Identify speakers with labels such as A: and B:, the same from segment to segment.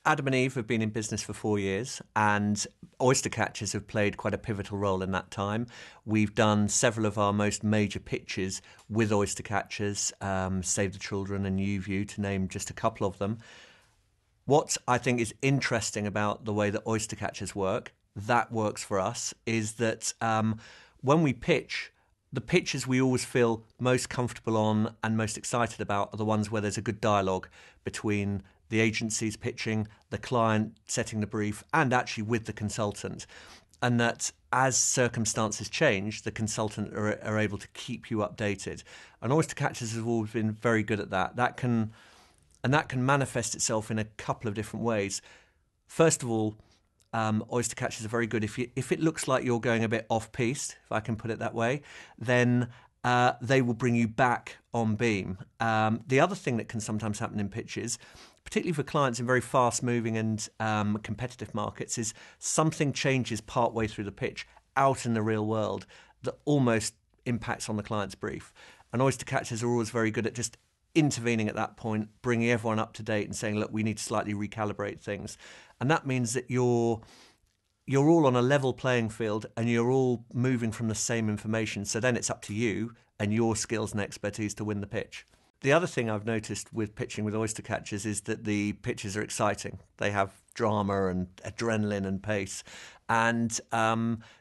A: Adam and Eve have been in business for 4 years, and Oystercatchers have played quite a pivotal role in that time. We've done several of our most major pitches with Oystercatchers, Save the Children and YouView, to name just a couple of them. What I think is interesting about the way that Oystercatchers work, that works for us, is that when we pitch, the pitches we always feel most comfortable on and most excited about are the ones where there's a good dialogue between the agencies pitching, the client setting the brief, and actually with the consultant. And that as circumstances change, the consultant are able to keep you updated. And Oystercatchers have always been very good at that. That can manifest itself in a couple of different ways. First of all, Oystercatchers are very good. If it looks like you're going a bit off-piste, if I can put it that way, then they will bring you back on beam. The other thing that can sometimes happen in pitches, particularly for clients in very fast-moving and competitive markets, is something changes partway through the pitch out in the real world that almost impacts on the client's brief. And Oystercatchers are always very good at just intervening at that point, bringing everyone up to date and saying, look, we need to slightly recalibrate things. And that means that you're all on a level playing field and you're all moving from the same information. So then it's up to you and your skills and expertise to win the pitch. The other thing I've noticed with pitching with Oystercatchers is that the pitches are exciting. They have drama and adrenaline and pace. And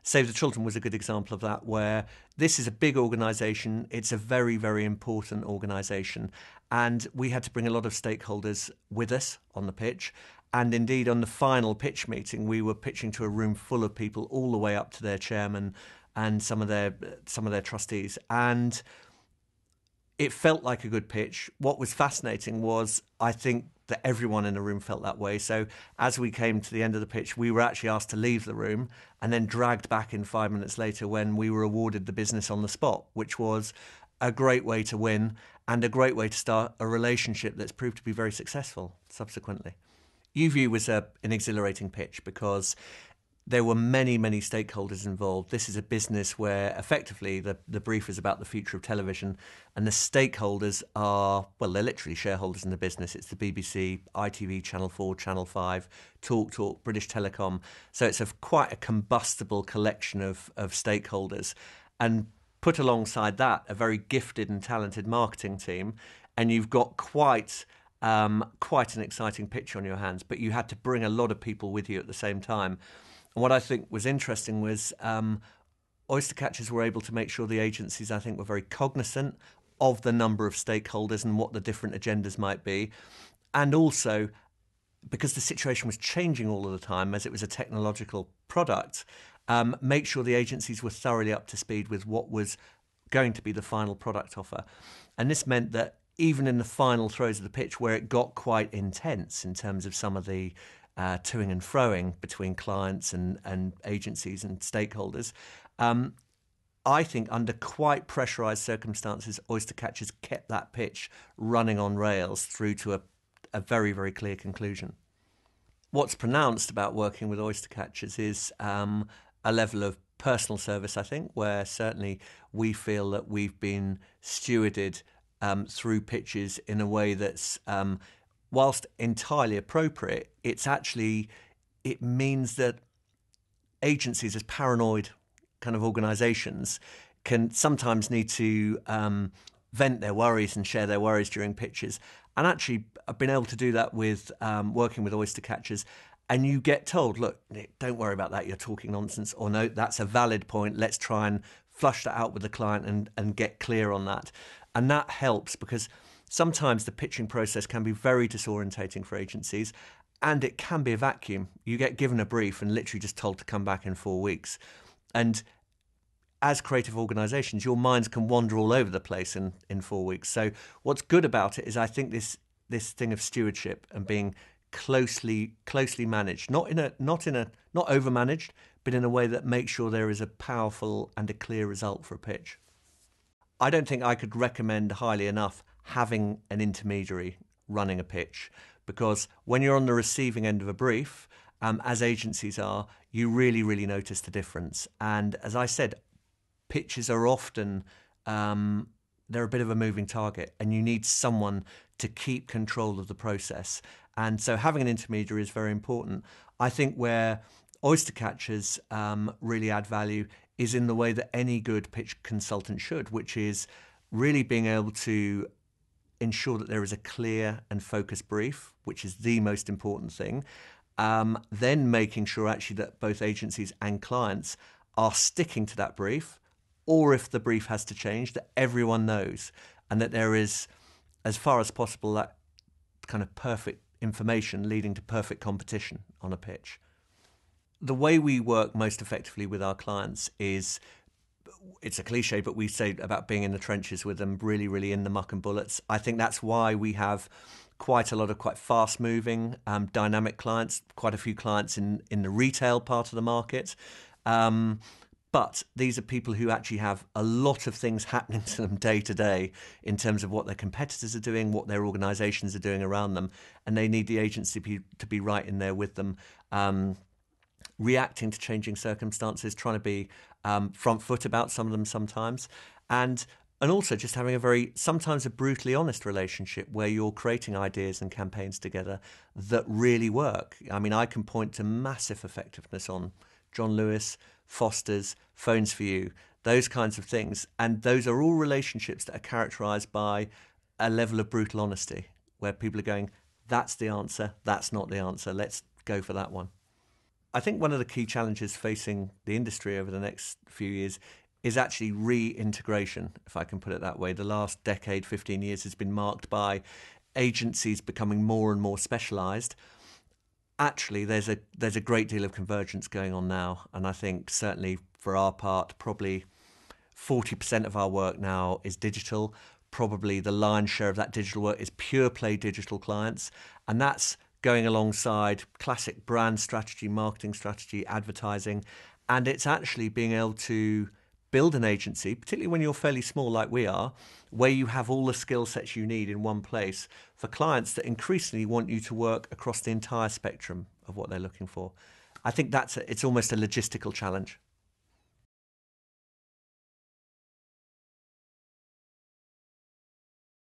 A: Save the Children was a good example of that, where this is a big organisation. It's a very, very important organisation. And we had to bring a lot of stakeholders with us on the pitch. And indeed, on the final pitch meeting, we were pitching to a room full of people all the way up to their chairman and some of their trustees. And it felt like a good pitch. What was fascinating was, I think, that everyone in the room felt that way. So as we came to the end of the pitch, we were actually asked to leave the room and then dragged back in 5 minutes later when we were awarded the business on the spot, which was a great way to win and a great way to start a relationship that's proved to be very successful subsequently. YouView was an exhilarating pitch because there were many, many stakeholders involved. This is a business where effectively the brief is about the future of television, and the stakeholders are, well, they're literally shareholders in the business. It's the BBC, ITV, Channel 4, Channel 5, Talk, British Telecom. So it's quite a combustible collection of stakeholders. And put alongside that a very gifted and talented marketing team, and you've got quite an exciting pitch on your hands, but you had to bring a lot of people with you at the same time. And what I think was interesting was Oystercatchers were able to make sure the agencies, I think, were very cognizant of the number of stakeholders and what the different agendas might be. And also, because the situation was changing all of the time as it was a technological product, make sure the agencies were thoroughly up to speed with what was going to be the final product offer. And this meant that even in the final throes of the pitch, where it got quite intense in terms of some of the toing and froing between clients and agencies and stakeholders, I think under quite pressurised circumstances, Oystercatchers kept that pitch running on rails through to a very, very clear conclusion. What's pronounced about working with Oystercatchers is a level of personal service, I think, where certainly we feel that we've been stewarded through pitches in a way that's, whilst entirely appropriate, it means that agencies as paranoid kind of organisations can sometimes need to vent their worries and share their worries during pitches. And actually, I've been able to do that with working with Oystercatchers. And you get told, look, Nick, don't worry about that, you're talking nonsense. Or no, that's a valid point. Let's try and flush that out with the client and get clear on that. And that helps because sometimes the pitching process can be very disorientating for agencies, and it can be a vacuum. You get given a brief and literally just told to come back in 4 weeks. And as creative organisations, your minds can wander all over the place in 4 weeks. So what's good about it is I think this thing of stewardship and being closely managed, not overmanaged, but in a way that makes sure there is a powerful and a clear result for a pitch. I don't think I could recommend highly enough having an intermediary running a pitch, because when you're on the receiving end of a brief, as agencies are, you really, really notice the difference. And as I said, pitches are often, they're a bit of a moving target, and you need someone to keep control of the process. And so having an intermediary is very important. I think where Oystercatchers really add value is in the way that any good pitch consultant should, which is really being able to ensure that there is a clear and focused brief, which is the most important thing. Then making sure actually that both agencies and clients are sticking to that brief, or if the brief has to change, that everyone knows, and that there is, as far as possible, that kind of perfect information leading to perfect competition on a pitch. The way we work most effectively with our clients is, it's a cliche, but we say about being in the trenches with them, really, really in the muck and bullets. I think that's why we have quite a lot of quite fast-moving, dynamic clients, quite a few clients in the retail part of the market. But these are people who actually have a lot of things happening to them day to day in terms of what their competitors are doing, what their organisations are doing around them, and they need the agency to be right in there with them, reacting to changing circumstances, trying to be front foot about some of them sometimes, and also just having sometimes a brutally honest relationship where you're creating ideas and campaigns together that really work. I mean, I can point to massive effectiveness on John Lewis, Foster's, Phones for You, those kinds of things. And those are all relationships that are characterised by a level of brutal honesty where people are going, that's the answer, that's not the answer, let's go for that one. I think one of the key challenges facing the industry over the next few years is actually reintegration, if I can put it that way. The last decade, 15 years, has been marked by agencies becoming more and more specialised. Actually, there's a great deal of convergence going on now, and I think certainly for our part, probably 40% of our work now is digital. Probably the lion's share of that digital work is pure play digital clients, and that's going alongside classic brand strategy, marketing strategy, advertising, and it's actually being able to build an agency, particularly when you're fairly small like we are, where you have all the skill sets you need in one place for clients that increasingly want you to work across the entire spectrum of what they're looking for. I think it's almost a logistical challenge.